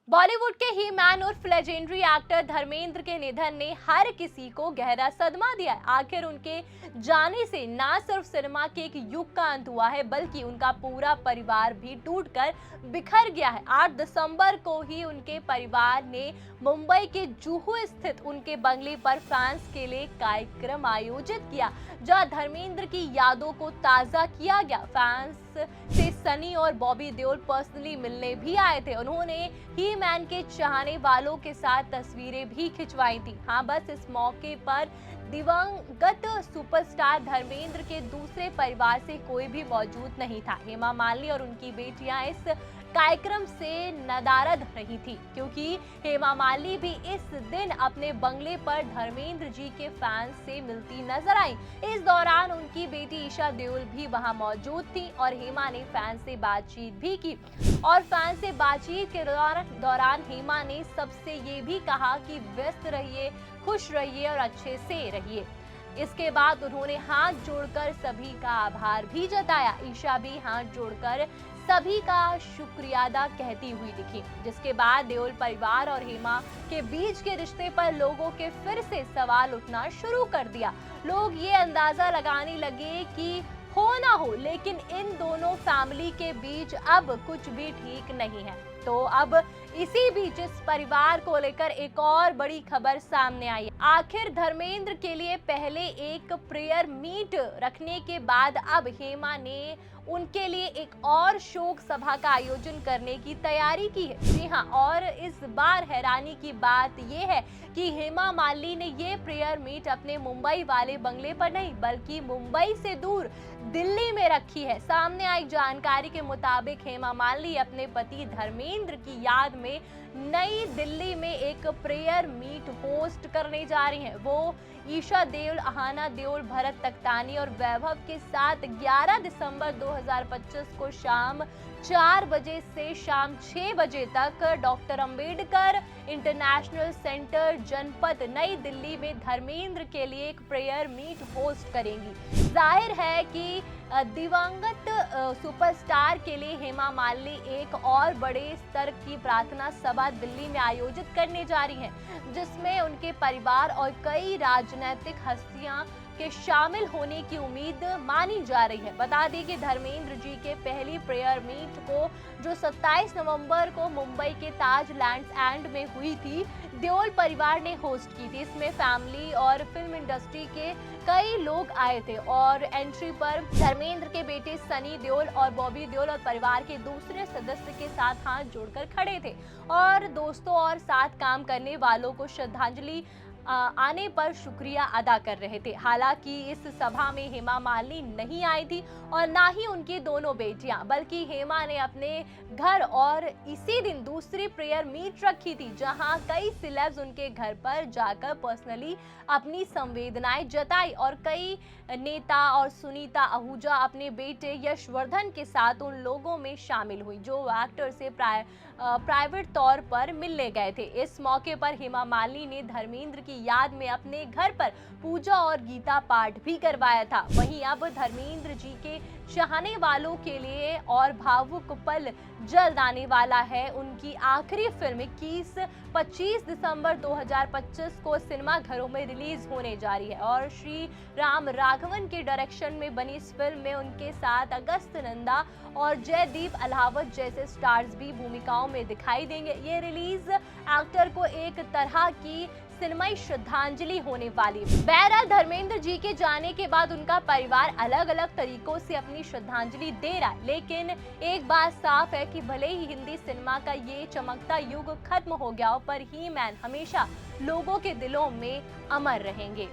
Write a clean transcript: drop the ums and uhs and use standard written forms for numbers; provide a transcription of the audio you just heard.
बॉलीवुड के ही मैन उर्फ legendary actor Dharmendra के निधन ने हर किसी को गहरा सदमा दिया है। आखिर उनके जाने से ना सिर्फ सिनेमा के एक युग का अंत हुआ है, बल्कि उनका पूरा परिवार भी टूटकर बिखर गया है। 8 दिसंबर को ही उनके परिवार ने मुंबई के जुहू स्थित उनके बंगले पर फैंस के लिए कार्यक्रम आयोजित किया, जहां धर्मेंद्र की यादों को ताजा किया गया। फैंस से सनी और बॉबी देओल पर्सनली मिलने भी आए थे। उन्होंने ही मैन के चाहने वालों के साथ तस्वीरें भी खिंचवाई थी। हाँ, बस इस मौके पर दिवंगत सुपरस्टार धर्मेंद्र के दूसरे परिवार से कोई भी मौजूद नहीं था। हेमा मालिनी और उनकी बेटियां इस कार्यक्रम से नदारद रही थी, क्योंकि हेमा मालिनी भी इस दिन अपने बंगले पर धर्मेंद्र जी के फैंस से मिलती नजर आई। इस दौरान उनकी बेटी ईशा देओल भी वहां मौजूद थी और हेमा ने फैंस से बातचीत भी की। और फैंस से बातचीत के दौरान हेमा ने सबसे ये भी कहा कि व्यस्त रहिए, खुश रहिए और अच्छे से रहिए। इसके बाद उन्होंने हाथ जोड़कर सभी का आभार भी जताया। ईशा भी हाथ जोड़कर सभी का शुक्रिया अदा कहती हुई दिखी, जिसके बाद देओल परिवार और हेमा के बीच के रिश्ते पर लोगों के फिर से सवाल उठना शुरू कर दिया। लोग ये अंदाजा लगाने लगे कि हो ना हो, लेकिन इन दोनों फैमिली के बीच अब कुछ भी ठीक नहीं है। तो अब इसी बीच इस परिवार को लेकर एक और बड़ी खबर सामने आई। आखिर धर्मेंद्र के लिए पहले एक प्रेयर मीट रखने के बाद अब हेमा ने उनके लिए एक और शोक सभा का आयोजन करने की तैयारी की है। जी हाँ, और इस बार हैरानी की बात यह है कि हेमा मालिनी ने ये प्रेयर मीट अपने मुंबई वाले बंगले पर नहीं, बल्कि मुंबई से दूर दिल्ली में रखी है। सामने आई जानकारी के मुताबिक हेमा मालिनी अपने पति धर्मेंद्र की याद में नई दिल्ली में एक प्रेयर मीट होस्ट करने जा रही हैं। वो ईशा देओल, अहाना देओल, भरत तख्तानी और वैभव के साथ 11 दिसंबर 2025 को शाम 4 बजे से शाम 6 बजे तक डॉक्टर अंबेडकर इंटरनेशनल सेंटर, जनपद नई दिल्ली में धर्मेंद्र के लिए एक प्रेयर मीट होस्ट करेंगी। जाहिर है कि दिवंगत सुपरस्टार के लिए हेमा मालिनी एक और बड़े स्तर की प्रार्थना सभा दिल्ली में आयोजित करने जा रही हैं, जिसमें उनके परिवार और कई राजनीतिक हस्तियां के शामिल होने की उम्मीद मानी जा रही है। बता दें कि धर्मेंद्र जी के पहली प्रेयर मीट को जो 27 नवंबर को मुंबई के ताज लैंड्स एंड में हुई थी, देओल परिवार ने होस्ट की थी। इसमें फैमिली और फिल्म इंडस्ट्री के कई लोग आए थे और एंट्री पर धर्मेंद्र के बेटे सनी देओल और बॉबी देओल और परिवार के दूसरे सदस्य के साथ हाथ जोड़कर खड़े थे और दोस्तों और साथ काम करने वालों को श्रद्धांजलि आने पर शुक्रिया अदा कर रहे थे। हालांकि इस सभा में हेमा मालिनी नहीं आई थी और ना ही उनकी दोनों बेटियां, बल्कि हेमा ने अपने घर और इसी दिन दूसरी प्रेयर मीट रखी थी, जहां कई सेलेब्स उनके घर पर जाकर पर्सनली अपनी संवेदनाएं जताई और कई नेता और सुनीता आहूजा अपने बेटे यशवर्धन के साथ उन लोगों में शामिल हुई जो एक्टर से प्राइवेट तौर पर मिलने गए थे। इस मौके पर हेमा मालिनी ने धर्मेंद्र की याद में अपने घर पर पूजा और गीता पाठ भी करवाया था। वहीं अब धर्मेंद्र जी के चाहने वालों के लिए और भावुक पल जल्द आने वाला है। उनकी आखिरी फिल्म 25 दिसंबर 2025 को सिनेमा घरों में रिलीज होने जा रही है और श्री राम राघवन के डायरेक्शन में बनी इस फिल्म में उनके साथ अगस्त नंदा और जयदीप अलावत जैसे स्टार्स भी भूमिकाओं में दिखाई देंगे। ये रिलीज एक्टर को एक तरह की सिनेमाई श्रद्धांजलि होने वाली है। बहरहाल धर्मेंद्र जी के जाने के बाद उनका परिवार अलग अलग तरीकों से अपनी श्रद्धांजलि दे रहा है, लेकिन एक बात साफ है कि भले ही हिंदी सिनेमा का ये चमकता युग खत्म हो गया हो, पर ही मैन हमेशा लोगों के दिलों में अमर रहेंगे।